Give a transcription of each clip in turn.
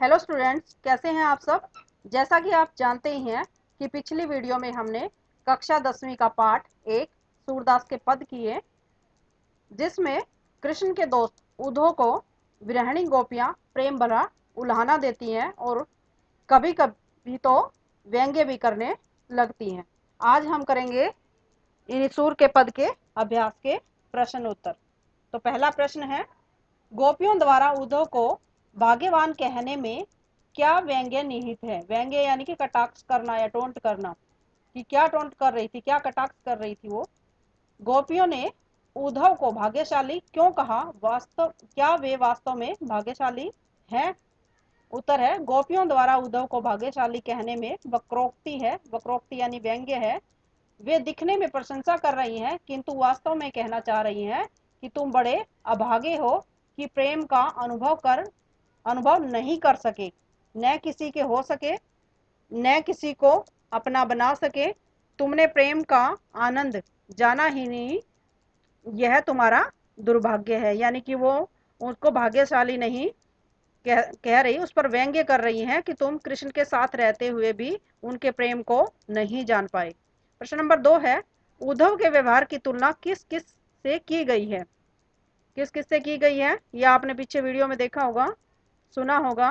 Hello students, कैसे हैं आप सब। जैसा कि आप जानते ही हैं कि पिछली वीडियो में हमने कक्षा 10वीं का पाठ 1 सूरदास के पद किए, जिसमें कृष्ण के दोस्त उद्धव को विरहिणी गोपियां प्रेम भरा उल्हाना देती हैं और कभी कभी तो व्यंग्य भी करने लगती हैं। आज हम करेंगे इन सूर के पद के अभ्यास के प्रश्न उत्तर। तो पहला प्रश्न है, गोपियों द्वारा उद्धव को भाग्यवान कहने में क्या व्यंग्य निहित है। व्यंग्य यानी कि कटाक्ष करना या टोंट करना, कि क्या टोंट कर रही थी, क्या कटाक्ष कर रही थी वो। गोपियों ने उद्धव को भाग्यशाली क्यों कहा, वास्तव क्या वे वास्तव में भाग्यशाली हैं। उत्तर है, गोपियों द्वारा उद्धव को भाग्यशाली कहने में वक्रोक्ति है। वक्रोक्ति यानी व्यंग्य है। वे दिखने में प्रशंसा कर रही हैं किंतु वास्तव में कहना चाह रही हैं कि तुम बड़े अभागे हो कि प्रेम का अनुभव नहीं कर सके, न किसी के हो सके, न किसी को अपना बना सके। तुमने प्रेम का आनंद जाना ही नहीं, यह तुम्हारा दुर्भाग्य है। यानी कि वो उसको भाग्यशाली नहीं कह रही, उस पर व्यंग्य कर रही हैं कि तुम कृष्ण के साथ रहते हुए भी उनके प्रेम को नहीं जान पाए। प्रश्न नंबर 2 है, उद्धव के व्यवहार की तुलना किस किस से की गई है। किस किस से की गई है, यह आपने पीछे वीडियो में देखा होगा, सुना होगा।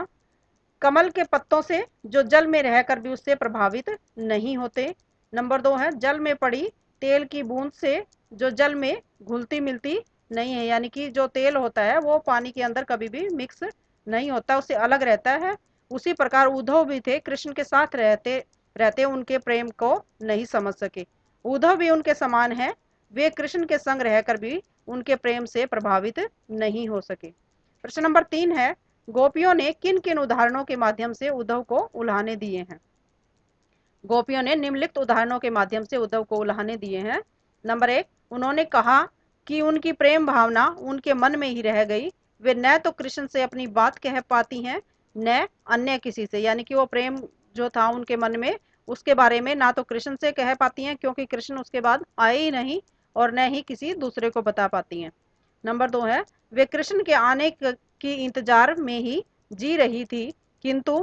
कमल के पत्तों से जो जल में रहकर भी उससे प्रभावित नहीं होते। नंबर 2 है, जल में पड़ी तेल की बूंद से जो जल में घुलती मिलती नहीं है। यानी कि जो तेल होता है वो पानी के अंदर कभी भी मिक्स नहीं होता, उससे अलग रहता है। उसी प्रकार उद्धव भी थे, कृष्ण के साथ रहते रहते उनके प्रेम को नहीं समझ सके। उद्धव भी उनके समान है, वे कृष्ण के संग रहकर भी उनके प्रेम से प्रभावित नहीं हो सके। प्रश्न नंबर 3 है, गोपियों ने किन किन उदाहरणों के माध्यम से उद्धव को उल्हाने दिए हैं। गोपियों ने निम्नलिखित उदाहरणों के माध्यम से उद्धव को उल्हाने दिए हैं। नंबर 1, उन्होंने कहा कि उनकी प्रेम भावना उनके मन में ही रह गई, वे न तो कृष्ण से अपनी बात कह पाती हैं न अन्य किसी से। यानी कि वो प्रेम जो था उनके मन में, उसके बारे में ना तो कृष्ण से कह पाती हैं क्योंकि कृष्ण उसके बाद आए ही नहीं, और न ही किसी दूसरे को बता पाती हैं। नंबर 2 है, वे कृष्ण के आने की इंतजार में ही जी रही थी, किंतु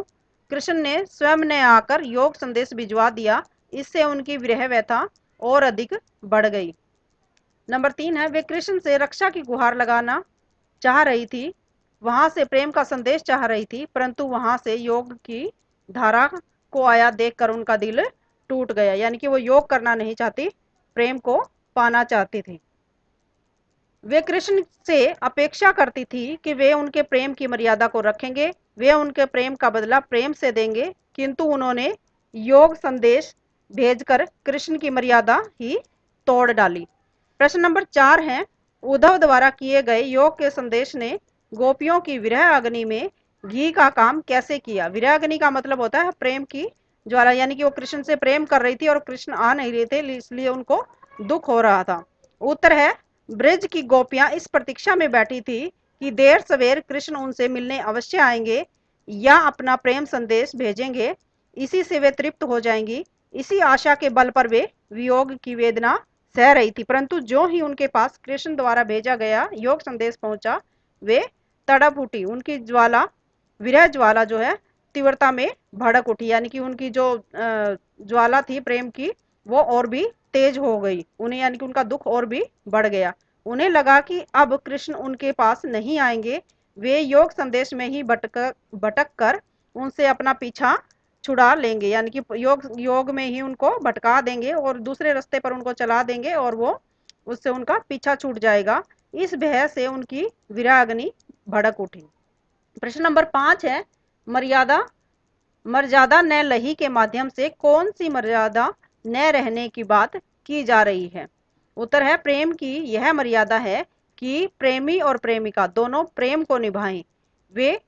कृष्ण ने स्वयं ने आकर योग संदेश भिजवा दिया, इससे उनकी विरह व्यथा और अधिक बढ़ गई। नंबर 3 है, वे कृष्ण से रक्षा की गुहार लगाना चाह रही थी, वहां से प्रेम का संदेश चाह रही थी, परंतु वहां से योग की धारा को आया देखकर उनका दिल टूट गया। यानी कि वो योग करना नहीं चाहती, प्रेम को पाना चाहती थी। वे कृष्ण से अपेक्षा करती थी कि वे उनके प्रेम की मर्यादा को रखेंगे, वे उनके प्रेम का बदला प्रेम से देंगे, किंतु उन्होंने योग संदेश भेजकर कृष्ण की मर्यादा ही तोड़ डाली। प्रश्न नंबर 4 है, उद्धव द्वारा किए गए योग के संदेश ने गोपियों की विरह अग्नि में घी का काम कैसे किया। विरह अग्नि का मतलब होता है प्रेम की ज्वाला। यानी कि वो कृष्ण से प्रेम कर रही थी और कृष्ण आ नहीं रहे थे, इसलिए उनको दुख हो रहा था। उत्तर है, ब्रज की गोपियां इस प्रतीक्षा में बैठी थी कि देर सवेर कृष्ण उनसे मिलने अवश्य आएंगे या अपना प्रेम संदेश भेजेंगे, इसी से वे तृप्त हो जाएंगी। इसी आशा के बल पर वे वियोग की वेदना सह रही थी, परंतु जो ही उनके पास कृष्ण द्वारा भेजा गया योग संदेश पहुंचा, वे तड़प उठी। उनकी ज्वाला, विरह ज्वाला जो है तीव्रता में भड़क उठी। यानी कि उनकी जो ज्वाला थी प्रेम की, वो और भी तेज हो गई उन्हें, यानी कि उनका दुख और भी बढ़ गया। उन्हें लगा कि अब कृष्ण उनके पास नहीं आएंगे, वे योग संदेश में ही भटक कर उनसे अपना पीछा छुड़ा लेंगे। यानी कि योग में ही उनको भटका देंगे और दूसरे रास्ते पर उनको चला देंगे और वो उससे उनका पीछा छूट जाएगा। इस भय से उनकी विराग्नि भड़क उठी। प्रश्न नंबर 5 है, मर्यादा मर्यादा न लही के माध्यम से कौन सी मर्यादा न रहने की बात की जा रही है। उत्तर है, प्रेम की यह मर्यादा है कि प्रेमी और प्रेमिका दोनों प्रेम को निभाएं, वे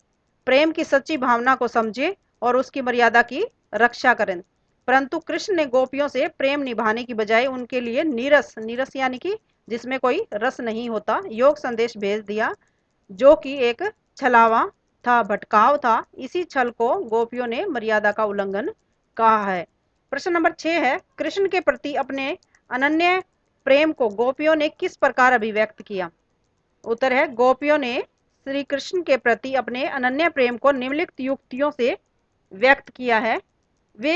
प्रेम की सच्ची भावना को समझें और उसकी मर्यादा की रक्षा करें। परंतु कृष्ण ने गोपियों से प्रेम निभाने की बजाय उनके लिए नीरस नीरस यानी कि जिसमें कोई रस नहीं होता योग संदेश भेज दिया, जो कि एक छलावा था, भटकाव था। इसी छल को गोपियों ने मर्यादा का उल्लंघन कहा है। प्रश्न नंबर 6 है, कृष्ण के प्रति अपने अनन्य प्रेम को गोपियों ने किस प्रकार अभिव्यक्त किया। उत्तर है, गोपियों ने श्री कृष्ण के प्रति अपने अनन्य प्रेम को निम्नलिखित युक्तियों से व्यक्त किया है। वे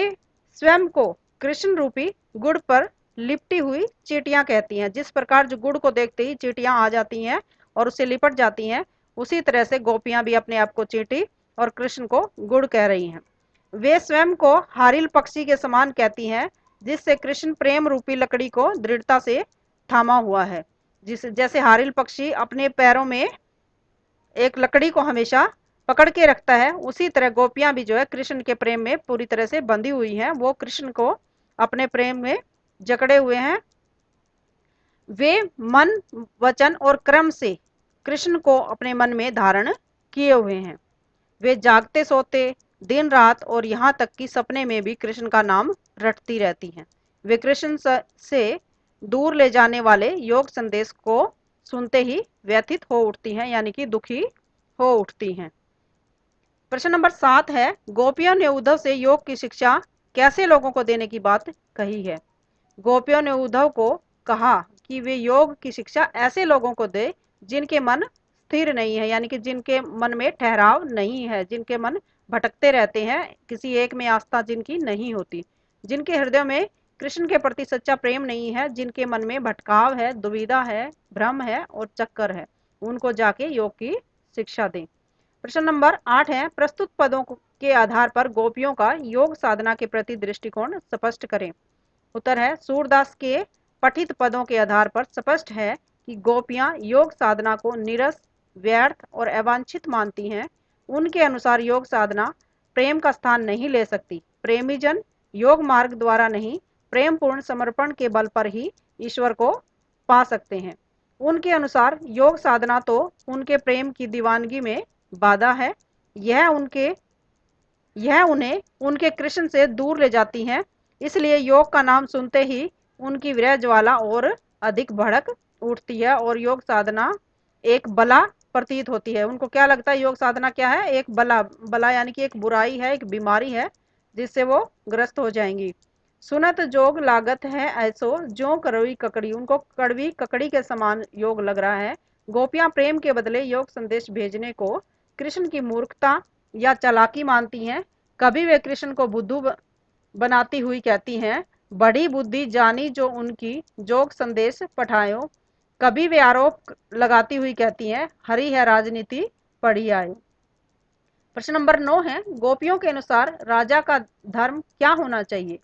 स्वयं को कृष्ण रूपी गुड़ पर लिपटी हुई चींटियां कहती हैं। जिस प्रकार जो गुड़ को देखते ही चींटियां आ जाती हैं और उससे लिपट जाती हैं, उसी तरह से गोपियां भी अपने आप को चींटी और कृष्ण को गुड़ कह रही हैं। वे स्वयं को हारिल पक्षी के समान कहती हैं, जिससे कृष्ण प्रेम रूपी लकड़ी को दृढ़ता से थामा हुआ है। जैसे हारिल पक्षी अपने पैरों में एक लकड़ी को हमेशा पकड़ के रखता है, उसी तरह गोपियां भी जो है कृष्ण के प्रेम में पूरी तरह से बंधी हुई हैं। वो कृष्ण को अपने प्रेम में जकड़े हुए हैं। वे मन, वचन और कर्म से कृष्ण को अपने मन में धारण किए हुए हैं। वे जागते सोते दिन रात और यहाँ तक कि सपने में भी कृष्ण का नाम रटती रहती हैं। वे कृष्ण से दूर ले जाने वाले योग संदेश को सुनते ही व्यथित हो उठती हैं, यानी कि दुखी हो उठती हैं। प्रश्न नंबर 7 है, गोपियों ने उद्धव से योग की शिक्षा कैसे लोगों को देने की बात कही है। गोपियों ने उद्धव को कहा कि वे योग की शिक्षा ऐसे लोगों को दे जिनके मन स्थिर नहीं है, यानी कि जिनके मन में ठहराव नहीं है, जिनके मन भटकते रहते हैं, किसी एक में आस्था जिनकी नहीं होती, जिनके हृदय में कृष्ण के प्रति सच्चा प्रेम नहीं है, जिनके मन में भटकाव है, दुविधा है, भ्रम है और चक्कर है, उनको जाके योग की शिक्षा दें। प्रश्न नंबर 8 है, प्रस्तुत पदों के आधार पर गोपियों का योग साधना के प्रति दृष्टिकोण स्पष्ट करें। उत्तर है, सूरदास के पठित पदों के आधार पर स्पष्ट है कि गोपियां योग साधना को नीरस, व्यर्थ और अवांछित मानती हैं। उनके अनुसार योग साधना प्रेम का स्थान नहीं ले सकती। प्रेमी जन योग मार्ग द्वारा नहीं, प्रेम पूर्ण समर्पण के बल पर ही ईश्वर को पा सकते हैं। उनके अनुसार योग साधना तो उनके प्रेम की दीवानगी में बाधा है। यह उन्हें उनके कृष्ण से दूर ले जाती है। इसलिए योग का नाम सुनते ही उनकी विरह ज्वाला और अधिक भड़क उठती है और योग साधना एक बला प्रतीत होती है। उनको क्या लगता है, योग साधना क्या है, एक बला यानी कि एक बुराई है, एक बीमारी है, जिससे वो ग्रस्त हो जाएंगी। सुनत जोग लागत है ऐसो जो कड़वी ककड़ी, उनको कड़वी ककड़ी के समान योग लग रहा है। गोपियां प्रेम के बदले योग संदेश भेजने को कृष्ण की मूर्खता या चालाकी मानती हैं। कभी वे कृष्ण को बुद्धू बनाती हुई कहती हैं, बड़ी बुद्धि जानी जो उनकी जोग संदेश पठायो। कभी वे आरोप लगाती हुई कहती हैं, हरी है राजनीति पढ़ी आए। प्रश्न नंबर 9 है, गोपियों के अनुसार राजा का धर्म क्या होना चाहिए।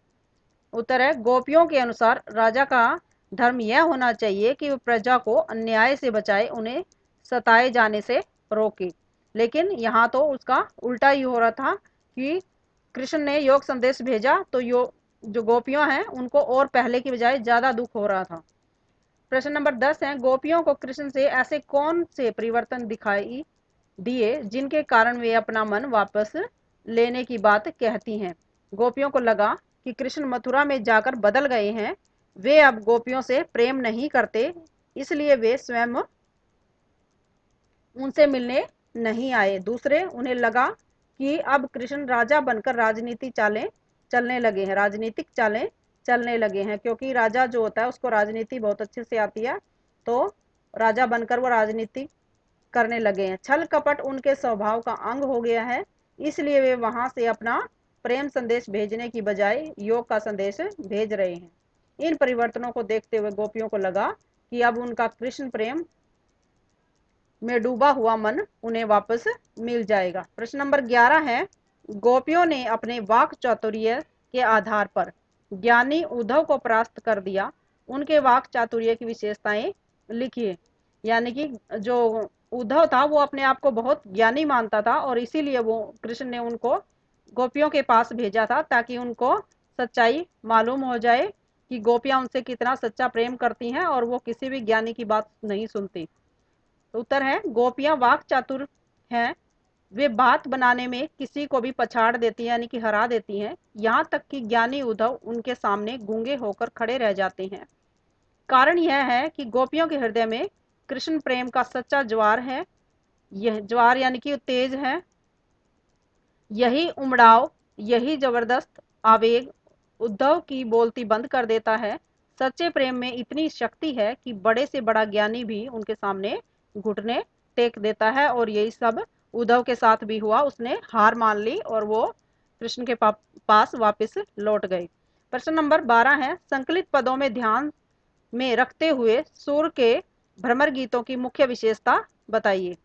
उत्तर है, गोपियों के अनुसार राजा का धर्म यह होना चाहिए कि वह प्रजा को अन्याय से बचाए, उन्हें सताए जाने से रोके। लेकिन यहाँ तो उसका उल्टा ही हो रहा था कि कृष्ण ने योग संदेश भेजा तो जो गोपियां हैं उनको और पहले की बजाय ज्यादा दुख हो रहा था। प्रश्न नंबर 10 है, गोपियों को कृष्ण से ऐसे कौन से परिवर्तन दिखाई दिए जिनके कारण वे अपना मन वापस लेने की बात कहती हैं। गोपियों को लगा कि कृष्ण मथुरा में जाकर बदल गए हैं, वे अब गोपियों से प्रेम नहीं करते, इसलिए वे स्वयं उनसे मिलने नहीं आए। दूसरे, उन्हें लगा कि अब कृष्ण राजा बनकर राजनीतिक चालें चलने लगे हैं, राजनीतिक चालें चलने लगे हैं, क्योंकि राजा जो होता है उसको राजनीति बहुत अच्छे से आती है, तो राजा बनकर वो राजनीति करने लगे हैं। छल कपट उनके स्वभाव का अंग हो गया है, इसलिए वे वहां से अपना प्रेम संदेश भेजने की बजाय योग का संदेश भेज रहे हैं। इन परिवर्तनों को देखते हुए गोपियों को लगा कि अब उनका कृष्ण प्रेम में डूबा हुआ मन उन्हें वापस मिल जाएगा। प्रश्न नंबर 11 है, गोपियों ने अपने वाक चातुर्य के आधार पर ज्ञानी उद्धव को परास्त कर दिया। उनके वाक चातुर्य की विशेषताएं लिखिए। यानी कि जो उद्धव था वो अपने आप को बहुत ज्ञानी मानता था और इसीलिए वो कृष्ण ने उनको गोपियों के पास भेजा था, ताकि उनको सच्चाई मालूम हो जाए कि गोपियां उनसे कितना सच्चा प्रेम करती हैं और वो किसी भी ज्ञानी की बात नहीं सुनती। उत्तर है, गोपियां वाक चातुर हैं, वे बात बनाने में किसी को भी पछाड़ देती हैं, यानी कि हरा देती हैं। यहाँ तक कि ज्ञानी उद्धव उनके सामने गूंगे होकर खड़े रह जाते हैं। कारण यह है कि गोपियों के हृदय में कृष्ण प्रेम का सच्चा ज्वार है। यह ज्वार यानी कि तेज है, यही उमड़ाव, यही जबरदस्त आवेग उद्धव की बोलती बंद कर देता है। सच्चे प्रेम में इतनी शक्ति है कि बड़े से बड़ा ज्ञानी भी उनके सामने घुटने टेक देता है और यही सब उद्धव के साथ भी हुआ। उसने हार मान ली और वो कृष्ण के पास वापस लौट गए। प्रश्न नंबर 12 है, संकलित पदों में ध्यान में रखते हुए सूर के भ्रमर गीतों की मुख्य विशेषता बताइए।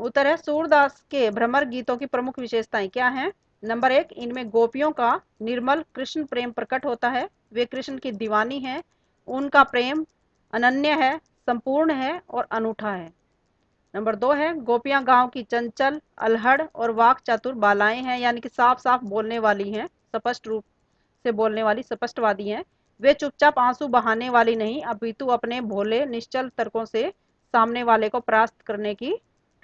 उत्तर है, सूरदास के भ्रमर गीतों की प्रमुख विशेषताएं क्या हैं। नंबर 1, इनमें गोपियों का निर्मल कृष्ण प्रेम प्रकट होता है। वे कृष्ण की दीवानी हैं। उनका प्रेम अनन्य है, संपूर्ण है और अनूठा है। नंबर 2 है, गोपियां गांव की चंचल, अलहड़ और वाक चातुर बालाएं हैं, यानी कि साफ साफ बोलने वाली हैं, स्पष्ट रूप से बोलने वाली, स्पष्टवादी हैं। वे चुपचाप आंसू बहाने वाली नहीं, अपितु अपने भोले निश्चल तर्कों से सामने वाले को परास्त करने की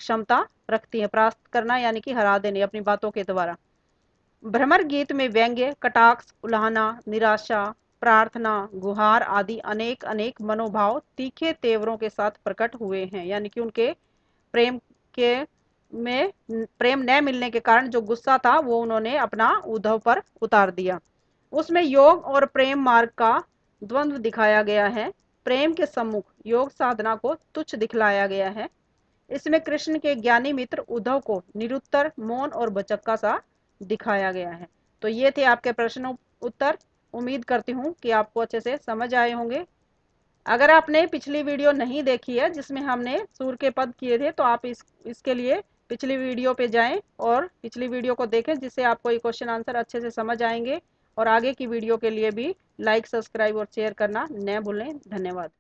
क्षमता रखती है। परास्त करना यानी कि हरा देने अपनी बातों के द्वारा। भ्रमर गीत में व्यंग्य, कटाक्ष, उल्हाना, निराशा, प्रार्थना, गुहार आदि अनेक अनेक मनोभाव तीखे तेवरों के साथ प्रकट हुए हैं, यानी कि उनके प्रेम के में प्रेम न मिलने के कारण जो गुस्सा था वो उन्होंने अपना उद्धव पर उतार दिया। उसमें योग और प्रेम मार्ग का द्वंद्व दिखाया गया है। प्रेम के सम्मुख योग साधना को तुच्छ दिखलाया गया है। इसमें कृष्ण के ज्ञानी मित्र उद्धव को निरुत्तर, मौन और भचक्का सा दिखाया गया है। तो ये थे आपके प्रश्न उत्तर। उम्मीद करती हूँ कि आपको अच्छे से समझ आए होंगे। अगर आपने पिछली वीडियो नहीं देखी है जिसमें हमने सूर के पद किए थे तो आप इसके लिए पिछली वीडियो पे जाएं और पिछली वीडियो को देखें, जिससे आपको ये क्वेश्चन आंसर अच्छे से समझ आएंगे। और आगे की वीडियो के लिए भी लाइक, सब्सक्राइब और शेयर करना न भूलें। धन्यवाद।